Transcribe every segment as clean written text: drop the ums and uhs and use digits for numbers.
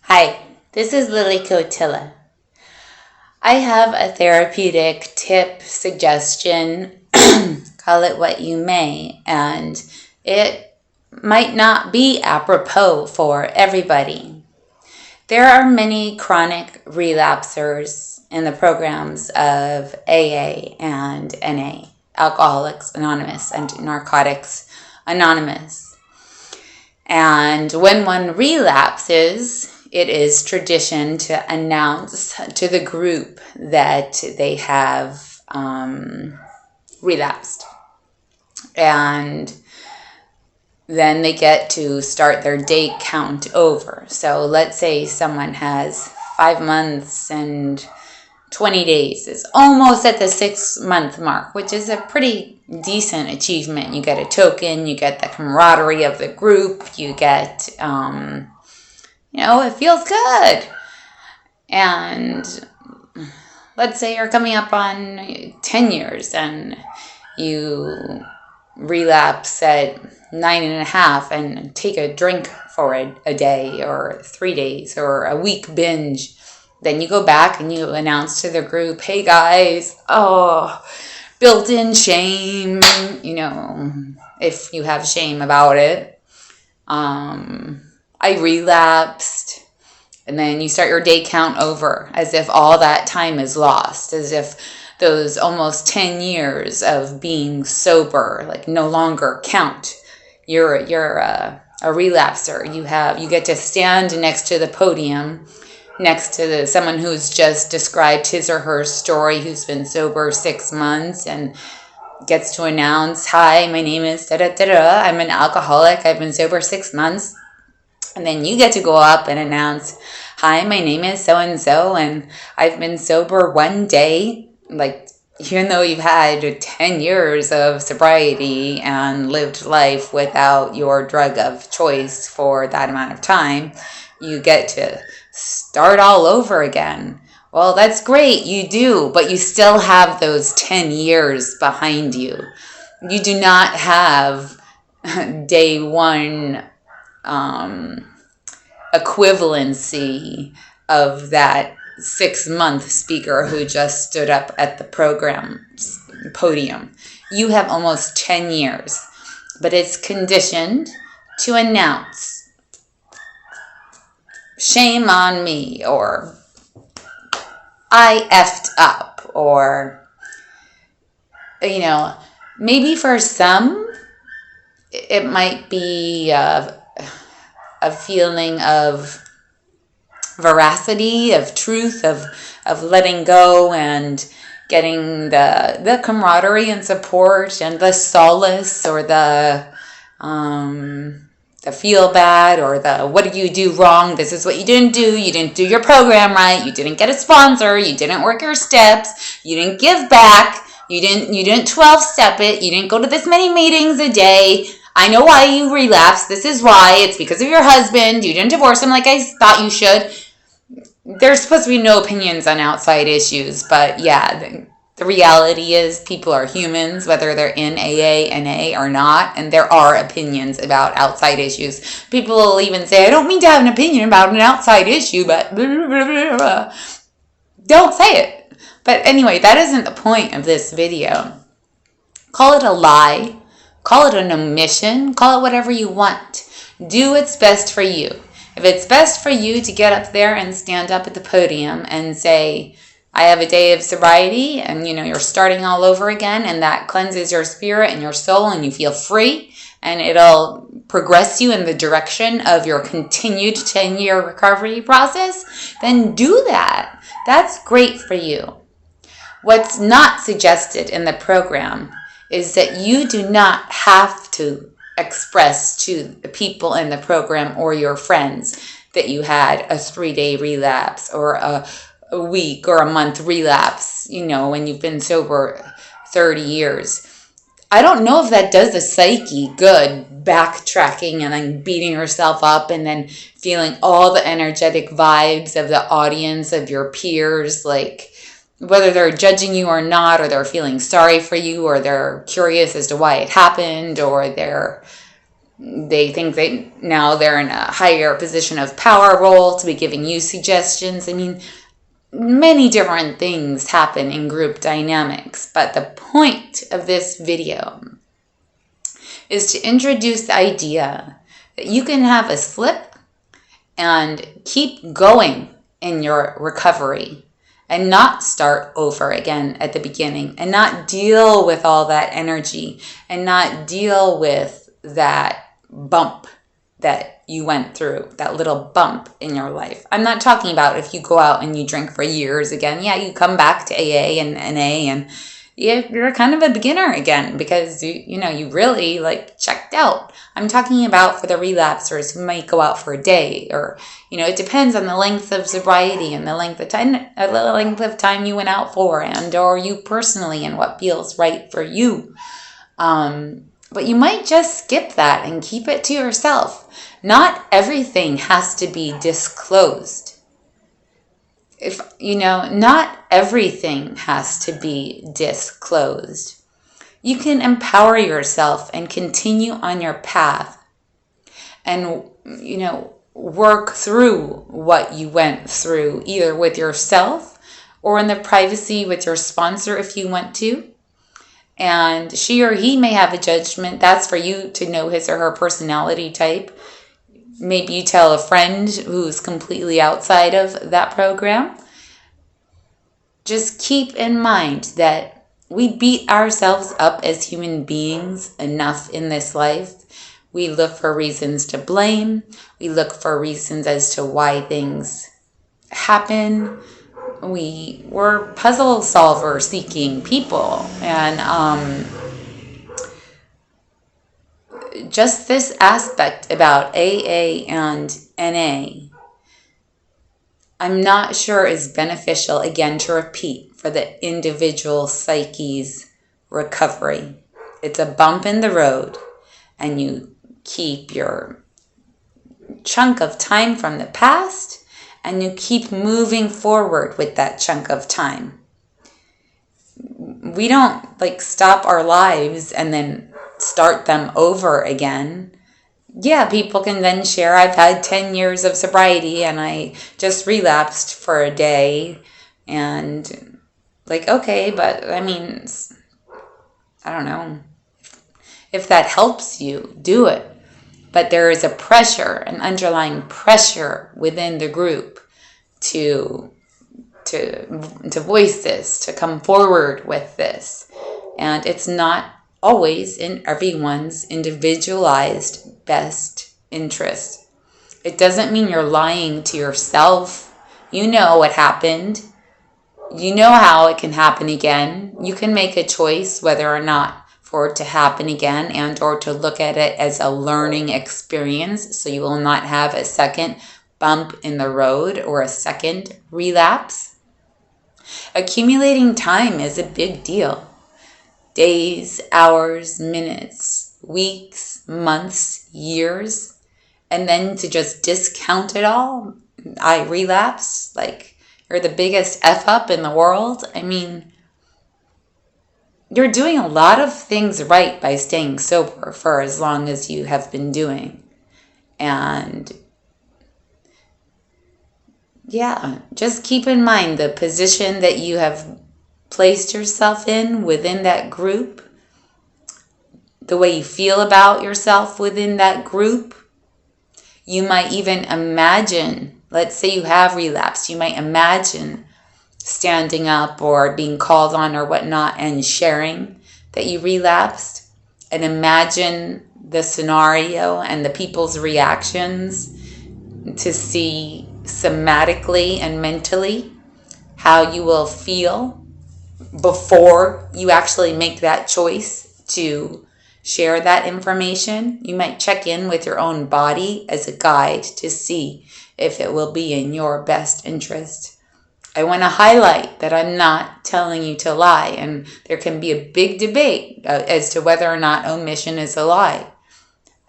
Hi, this is Lily Cotilla. I have a therapeutic tip, suggestion, call it what you may, and it might not be apropos for everybody. There are many chronic relapsers in the programs of AA and NA, Alcoholics Anonymous and Narcotics Anonymous. And when one relapses, it is tradition to announce to the group that they have relapsed. And then they get to start their day count over. So let's say someone has 5 months and 20 days, is almost at the 6 month mark, which is a pretty decent achievement. You get a token, you get the camaraderie of the group, you get, it feels good. And let's say you're coming up on 10 years and you relapse at 9.5 and take a drink for a day or 3 days or a week binge. Then you go back and you announce to the group, hey guys, built-in shame, if you have shame about it. I relapsed. And then you start your day count over as if all that time is lost, as if those almost 10 years of being sober, no longer count. You're a relapser. You get to stand next to the podium, next to someone who's just described his or her story, who's been sober 6 months, and gets to announce, hi, my name is da-da-da-da, I'm an alcoholic, I've been sober 6 months. And then you get to go up and announce, hi, my name is so-and-so, and I've been sober 1 day. Even though you've had 10 years of sobriety and lived life without your drug of choice for that amount of time, you get to start all over again. Well, that's great, you do, but you still have those 10 years behind you. You do not have day one equivalency of that 6 month speaker who just stood up at the program's podium. You have almost 10 years, but it's conditioned to announce, shame on me, or I effed up, or, maybe for some, it might be a feeling of veracity, of truth, of letting go and getting the camaraderie and support and the solace, or the feel bad, or the what did you do wrong, this is what you didn't do your program right, you didn't get a sponsor, you didn't work your steps, you didn't give back, you didn't 12-step it, you didn't go to this many meetings a day. I know why you relapsed. This is why. It's because of your husband. You didn't divorce him like I thought you should. There's supposed to be no opinions on outside issues, but yeah, the reality is people are humans, whether they're in AA, NA, or not, and there are opinions about outside issues. People will even say, I don't mean to have an opinion about an outside issue, but blah, blah, blah, blah. Don't say it. But anyway, that isn't the point of this video. Call it a lie. Call it an omission. Call it whatever you want. Do what's best for you. If it's best for you to get up there and stand up at the podium and say, I have a day of sobriety, and you're starting all over again, and that cleanses your spirit and your soul, and you feel free, and it'll progress you in the direction of your continued 10-year recovery process, then do that. That's great for you. What's not suggested in the program is that you do not have to express to the people in the program or your friends that you had a 3-day relapse or a week or a month relapse, when you've been sober 30 years. I don't know if that does the psyche good, backtracking and then beating yourself up and then feeling all the energetic vibes of the audience, of your peers, whether they're judging you or not, or they're feeling sorry for you, or they're curious as to why it happened, or they're They think now they're in a higher position of power role to be giving you suggestions. I mean, many different things happen in group dynamics, but the point of this video is to introduce the idea that you can have a slip and keep going in your recovery and not start over again at the beginning and not deal with all that energy and not deal with that bump that you went through, that little bump in your life. I'm not talking about if you go out and you drink for years again. Yeah, you come back to AA and NA and you're kind of a beginner again because you really checked out. I'm talking about for the relapsers who might go out for a day, or it depends on the length of sobriety and the length of time you went out for, and or you personally and what feels right for you. But you might just skip that and keep it to yourself. Not everything has to be disclosed. Not everything has to be disclosed. You can empower yourself and continue on your path and, work through what you went through, either with yourself or in the privacy with your sponsor if you want to. And she or he may have a judgment. That's for you to know his or her personality type. Maybe you tell a friend who's completely outside of that program. Just keep in mind that we beat ourselves up as human beings enough in this life. We look for reasons to blame. We look for reasons as to why things happen. We're puzzle solver seeking people. And just this aspect about AA and NA, I'm not sure is beneficial, again, to repeat, for the individual psyche's recovery. It's a bump in the road, and you keep your chunk of time from the past, and you keep moving forward with that chunk of time. We don't stop our lives and then start them over again. Yeah, people can then share, I've had 10 years of sobriety and I just relapsed for a day. And okay, but I mean, I don't know. If that helps you, do it. But there is a pressure, an underlying pressure within the group to voice this, to come forward with this. And it's not always in everyone's individualized best interest. It doesn't mean you're lying to yourself. You know what happened. You know how it can happen again. You can make a choice whether or not for it to happen again and or to look at it as a learning experience, so you will not have a second bump in the road or a second relapse. Accumulating time is a big deal. Days, hours, minutes, weeks, months, years, and then to just discount it all. I relapse, you're the biggest F up in the world. I mean, you're doing a lot of things right by staying sober for as long as you have been doing. And yeah, just keep in mind the position that you have placed yourself in within that group, the way you feel about yourself within that group. You might even imagine, let's say you have relapsed, you might imagine standing up or being called on or whatnot and sharing that you relapsed, and imagine the scenario and the people's reactions to see somatically and mentally how you will feel before you actually make that choice to share that information. You might check in with your own body as a guide to see if it will be in your best interest. I want to highlight that I'm not telling you to lie, and there can be a big debate as to whether or not omission is a lie.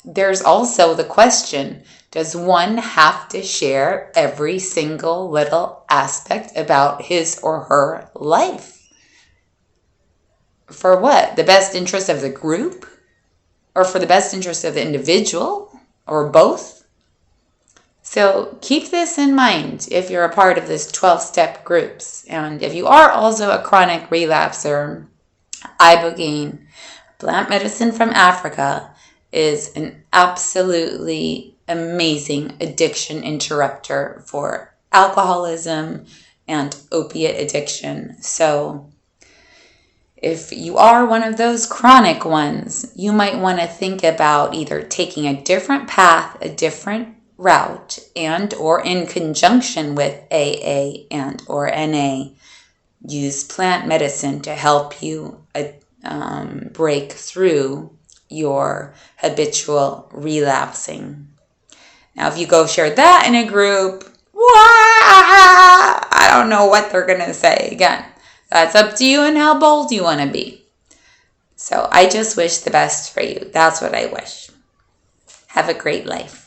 There's also the question, does one have to share every single little aspect about his or her life? For what? The best interest of the group? or for the best interest of the individual, or both. So keep this in mind if you're a part of this 12-step groups. And if you are also a chronic relapser, Ibogaine, plant medicine from Africa, is an absolutely amazing addiction interrupter for alcoholism and opiate addiction. So if you are one of those chronic ones, you might want to think about either taking a different path, a different route, and or in conjunction with AA and or NA, use plant medicine to help you break through your habitual relapsing. Now, if you go share that in a group, I don't know what they're going to say. Again, that's up to you and how bold you want to be. So I just wish the best for you. That's what I wish. Have a great life.